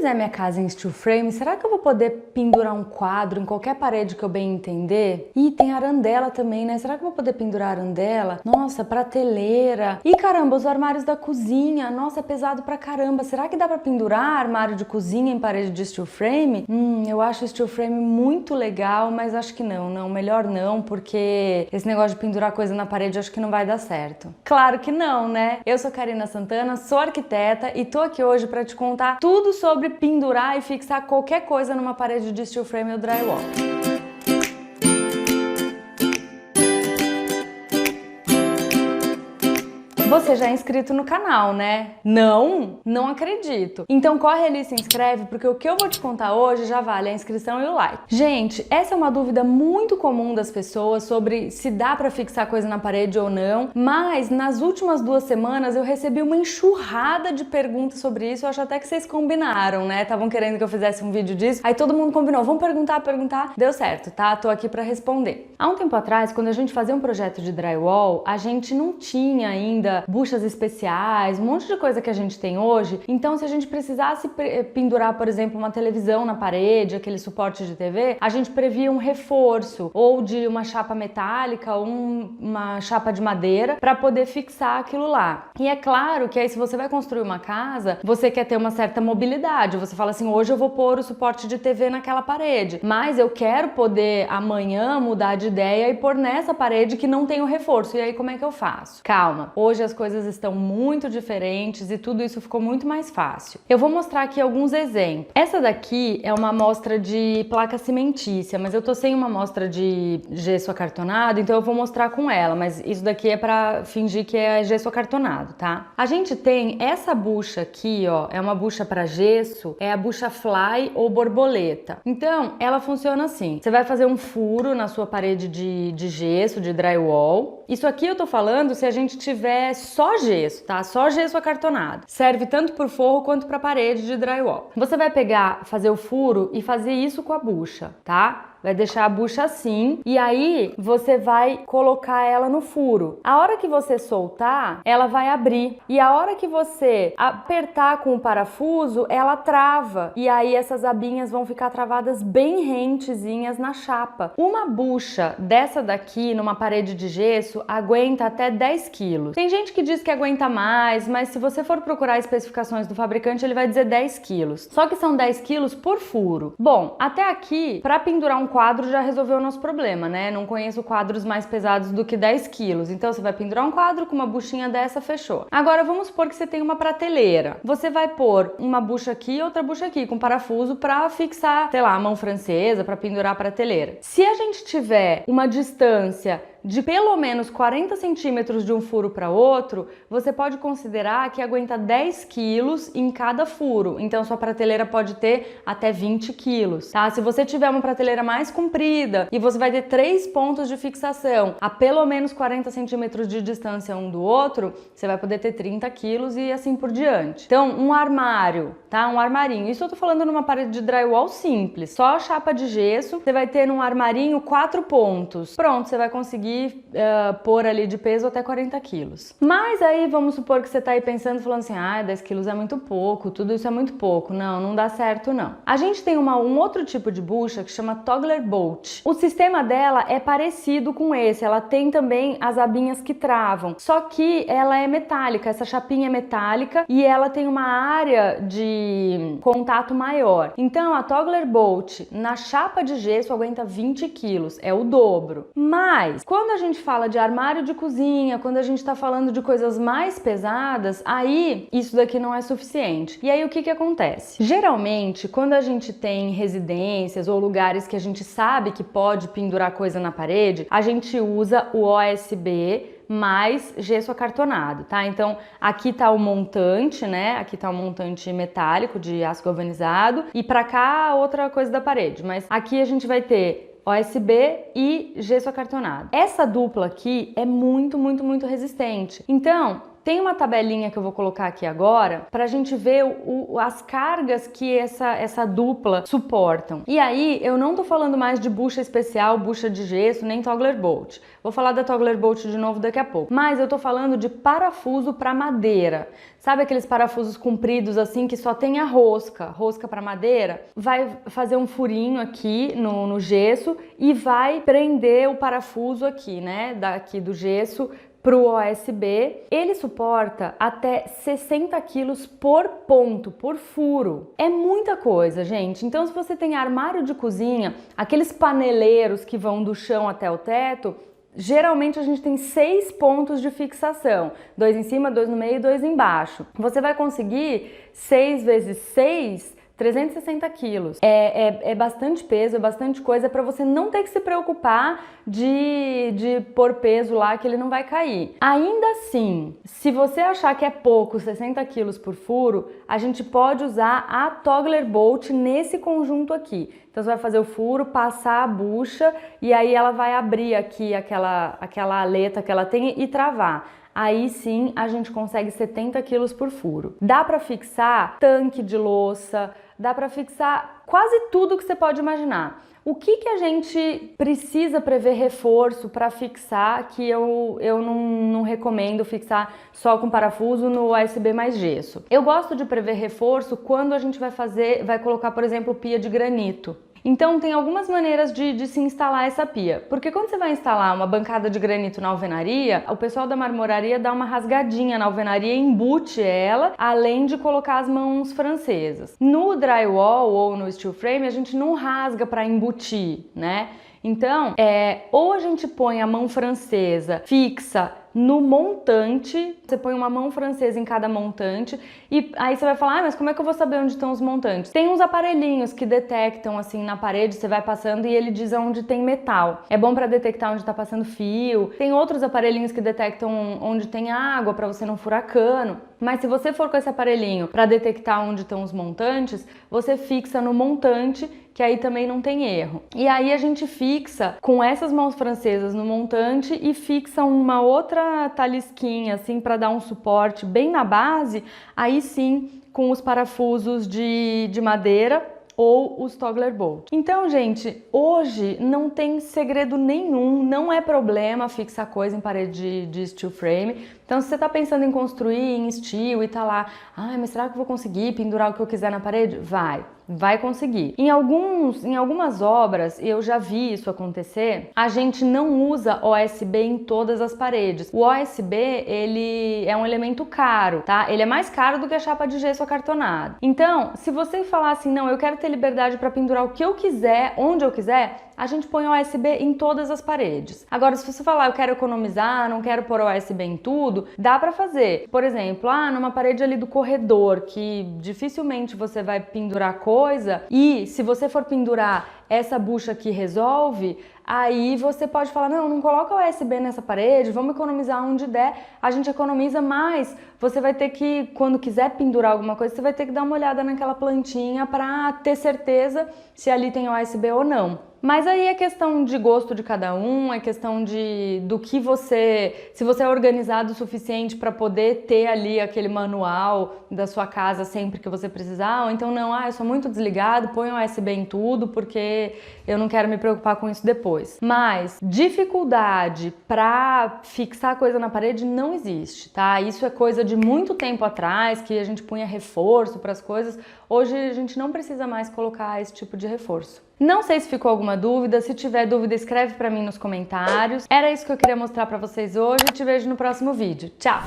fizer minha casa em steel frame, será que eu vou poder pendurar um quadro em qualquer parede que eu bem entender? E tem arandela também, né? Será que eu vou poder pendurar arandela? Nossa, prateleira. E caramba, os armários da cozinha. Nossa, é pesado pra caramba. Será que dá pra pendurar armário de cozinha em parede de steel frame? Eu acho steel frame muito legal, mas acho que não, melhor não, porque esse negócio de pendurar coisa na parede acho que não vai dar certo. Claro que não, né? Eu sou Karina Santana, sou arquiteta e tô aqui hoje pra te contar tudo sobre pendurar e fixar qualquer coisa numa parede de steel frame ou drywall. Você já é inscrito no canal, né? Não? Não acredito. Então corre ali e se inscreve, porque o que eu vou te contar hoje já vale a inscrição e o like. Gente, essa é uma dúvida muito comum das pessoas sobre se dá pra fixar coisa na parede ou não, mas nas últimas 2 semanas eu recebi uma enxurrada de perguntas sobre isso. Eu acho até que vocês combinaram, né? Estavam querendo que eu fizesse um vídeo disso, aí todo mundo combinou, vamos perguntar. Deu certo, tá? Tô aqui pra responder. Há um tempo atrás, quando a gente fazia um projeto de drywall, a gente não tinha ainda buchas especiais, um monte de coisa que a gente tem hoje. Então, se a gente precisasse pendurar, por exemplo, uma televisão na parede, aquele suporte de TV, a gente previa um reforço ou de uma chapa metálica ou uma chapa de madeira para poder fixar aquilo lá. E é claro que aí, se você vai construir uma casa, você quer ter uma certa mobilidade. Você fala assim, hoje eu vou pôr o suporte de TV naquela parede, mas eu quero poder amanhã mudar de ideia e pôr nessa parede que não tem o reforço. E aí, como é que eu faço? Calma, hoje as coisas estão muito diferentes e tudo isso ficou muito mais fácil. Eu vou mostrar aqui alguns exemplos. Essa daqui é uma amostra de placa cimentícia, mas eu tô sem uma amostra de gesso acartonado, então eu vou mostrar com ela, mas isso daqui é pra fingir que é gesso acartonado, tá? A gente tem essa bucha aqui, ó, é uma bucha para gesso, é a bucha fly ou borboleta. Então, ela funciona assim, você vai fazer um furo na sua parede de gesso, de drywall. Isso aqui eu tô falando se a gente tiver só gesso, tá? Só gesso acartonado. Serve tanto pro forro quanto pra parede de drywall. Você vai pegar, fazer o furo e fazer isso com a bucha, tá? Vai deixar a bucha assim e aí você vai colocar ela no furo. A hora que você soltar, ela vai abrir. E a hora que você apertar com o parafuso, ela trava. E aí essas abinhas vão ficar travadas bem rentezinhas na chapa. Uma bucha dessa daqui, numa parede de gesso, aguenta até 10 quilos. Tem gente que diz que aguenta mais, mas se você for procurar especificações do fabricante, ele vai dizer 10 quilos. Só que são 10 quilos por furo. Bom, até aqui, para pendurar um quadro já resolveu o nosso problema, né? Não conheço quadros mais pesados do que 10 quilos. Então você vai pendurar um quadro com uma buchinha dessa, fechou. Agora vamos supor que você tem uma prateleira. Você vai pôr uma bucha aqui e outra bucha aqui com parafuso para fixar, sei lá, a mão francesa, para pendurar a prateleira. Se a gente tiver uma distância de pelo menos 40 centímetros de um furo para outro, você pode considerar que aguenta 10 quilos em cada furo. Então sua prateleira pode ter até 20 quilos, tá? Se você tiver uma prateleira mais comprida e você vai ter 3 pontos de fixação a pelo menos 40 centímetros de distância um do outro, você vai poder ter 30 quilos e assim por diante. Então, um armário, tá? Um armarinho. Isso eu tô falando numa parede de drywall simples. Só a chapa de gesso, você vai ter num armarinho 4 pontos. Pronto, você vai conseguir pôr ali de peso até 40 quilos. Mas aí vamos supor que você tá aí pensando, falando assim, 10 quilos é muito pouco, tudo isso é muito pouco. Não dá certo não. A gente tem um outro tipo de bucha que chama Toggler Bolt. O sistema dela é parecido com esse, ela tem também as abinhas que travam, só que ela é metálica, essa chapinha é metálica e ela tem uma área de contato maior. Então a Toggler Bolt na chapa de gesso aguenta 20 quilos, é o dobro. Mas quando a gente fala de armário de cozinha, quando a gente está falando de coisas mais pesadas, aí isso daqui não é suficiente. E aí o que acontece? Geralmente, quando a gente tem residências ou lugares que a gente sabe que pode pendurar coisa na parede, a gente usa o OSB mais gesso acartonado, tá? Então, aqui tá o montante, né? Aqui tá o montante metálico de aço galvanizado e pra cá outra coisa da parede, mas aqui a gente vai ter OSB e gesso acartonado. Essa dupla aqui é muito resistente. Então, Tem uma tabelinha que eu vou colocar aqui agora pra gente ver as cargas que essa dupla suportam. E aí, eu não tô falando mais de bucha especial, bucha de gesso, nem Toggler Bolt. Vou falar da Toggler Bolt de novo daqui a pouco. Mas eu tô falando de parafuso pra madeira. Sabe aqueles parafusos compridos assim que só tem a rosca para madeira? Vai fazer um furinho aqui no gesso e vai prender o parafuso aqui, né, daqui do gesso pro OSB. Ele suporta até 60 quilos por ponto, por furo. É muita coisa, gente. Então, se você tem armário de cozinha, aqueles paneleiros que vão do chão até o teto, geralmente a gente tem 6 pontos de fixação, 2 em cima, 2 no meio e 2 embaixo. Você vai conseguir 6 vezes 6, 360 quilos. É bastante peso, é bastante coisa para você não ter que se preocupar de pôr peso lá que ele não vai cair. Ainda assim, se você achar que é pouco, 60 quilos por furo, a gente pode usar a Toggler Bolt nesse conjunto aqui. Então você vai fazer o furo, passar a bucha e aí ela vai abrir aqui aquela aleta que ela tem e travar. Aí sim a gente consegue 70 quilos por furo. Dá para fixar tanque de louça, dá para fixar quase tudo que você pode imaginar. O que a gente precisa prever reforço para fixar, que eu não recomendo fixar só com parafuso no OSB mais gesso. Eu gosto de prever reforço quando a gente vai colocar, por exemplo, pia de granito. Então tem algumas maneiras de se instalar essa pia, porque quando você vai instalar uma bancada de granito na alvenaria, o pessoal da marmoraria dá uma rasgadinha na alvenaria e embute ela, além de colocar as mãos francesas. No drywall ou no steel frame a gente não rasga para embutir, né? Então, ou a gente põe a mão francesa fixa no montante, você põe uma mão francesa em cada montante e aí você vai falar, mas como é que eu vou saber onde estão os montantes? Tem uns aparelhinhos que detectam assim na parede, você vai passando e ele diz onde tem metal. É bom para detectar onde tá passando fio. Tem outros aparelhinhos que detectam onde tem água para você não furar cano. Mas se você for com esse aparelhinho para detectar onde estão os montantes, você fixa no montante, que aí também não tem erro. E aí a gente fixa com essas mãos francesas no montante e fixa uma outra talisquinha assim para dar um suporte bem na base, aí sim com os parafusos de madeira ou os Toggler Bolt. Então, gente, hoje não tem segredo nenhum, não é problema fixar coisa em parede de steel frame. Então, se você tá pensando em construir em steel e tá lá, mas será que eu vou conseguir pendurar o que eu quiser na parede? Vai conseguir. Em algumas obras, eu já vi isso acontecer, a gente não usa OSB em todas as paredes. O OSB, ele é um elemento caro, tá? Ele é mais caro do que a chapa de gesso acartonado. Então, se você falar assim, não, eu quero ter liberdade para pendurar o que eu quiser, onde eu quiser, a gente põe OSB em todas as paredes. Agora, se você falar, eu quero economizar, não quero pôr OSB em tudo, dá pra fazer. Por exemplo, numa parede ali do corredor, que dificilmente você vai pendurar coisa, e se você for pendurar essa bucha aqui resolve, aí você pode falar, não coloca OSB nessa parede, vamos economizar onde der, a gente economiza mais. Você vai ter que, quando quiser pendurar alguma coisa, você vai ter que dar uma olhada naquela plantinha para ter certeza se ali tem OSB ou não. Mas aí é questão de gosto de cada um, é questão do que se você é organizado o suficiente para poder ter ali aquele manual da sua casa sempre que você precisar, ou então eu sou muito desligado, põe o USB em tudo porque eu não quero me preocupar com isso depois. Mas dificuldade para fixar coisa na parede não existe, tá? Isso é coisa de muito tempo atrás, que a gente punha reforço para as coisas. Hoje a gente não precisa mais colocar esse tipo de reforço. Não sei se ficou alguma dúvida, se tiver dúvida escreve pra mim nos comentários. Era isso que eu queria mostrar pra vocês hoje, te vejo no próximo vídeo. Tchau!